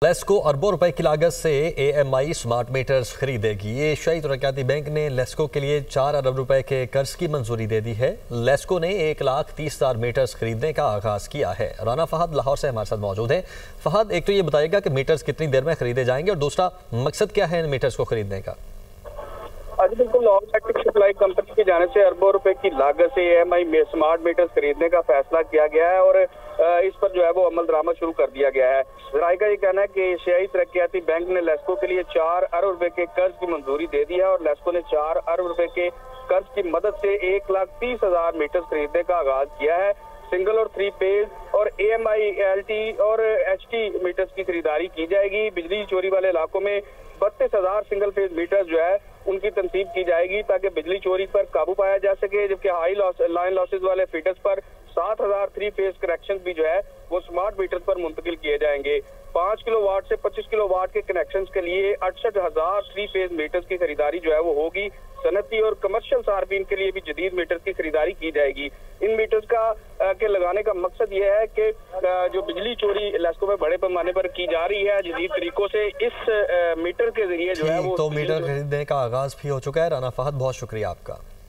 लेस्को अरबों रुपए की लागत से एएमआई स्मार्ट मीटर्स खरीदेगी। एशियाई तरक्याती बैंक ने लेस्को के लिए 4 अरब रुपए के कर्ज की मंजूरी दे दी है। लेस्को ने 1,30,000 मीटर्स खरीदने का आगाज किया है। राना फहद लाहौर से हमारे साथ मौजूद हैं। फहद, एक तो ये बताइएगा कि मीटर्स कितनी देर में खरीदे जाएंगे और दूसरा मकसद क्या है इन मीटर्स को खरीदने का? आज बिल्कुल लाहौर इलेक्ट्रिक सप्लाई कंपनी की जाने से अरबों रुपए की लागत से एएमआई स्मार्ट मीटर्स खरीदने का फैसला किया गया है और इस पर जो है वो अमल दरामद शुरू कर दिया गया है। जराये का ये कहना है कि एशियाई तरक्याती बैंक ने लेस्को के लिए 4 अरब रुपए के कर्ज की मंजूरी दे दी है और लेस्को ने 4 अरब रुपए के कर्ज की मदद से 1,30,000 मीटर्स खरीदने का आगाज किया है। सिंगल और 3 फेज और एएमआई एलटी और एचटी मीटर्स की खरीदारी की जाएगी। बिजली चोरी वाले इलाकों में 32,000 सिंगल फेज मीटर्स जो है उनकी तनसीब की जाएगी ताकि बिजली चोरी पर काबू पाया जा सके, जबकि हाई लाइन लॉसेज वाले फीडर्स पर 7,000 3 फेज कनेक्शन भी जो है वो स्मार्ट मीटर्स पर मुंतकिल किए जाएंगे। 5 किलोवाट से 25 किलोवाट के कनेक्शन के लिए 68,000 3 फेज मीटर्स की खरीदारी जो है वो होगी। सनती और कमर्शियल सार्फिन के लिए भी जदीद मीटर्स की खरीदारी की जाएगी। इन मीटर्स के लगाने का मकसद ये है कि जो बिजली चोरी लेस्को में बड़े पैमाने पर की जा रही है जदीद तरीकों से, इस मीटर के जरिए जो है वो तो मीटर खरीदने का आगाज भी हो चुका है। राना फहद, बहुत शुक्रिया आपका।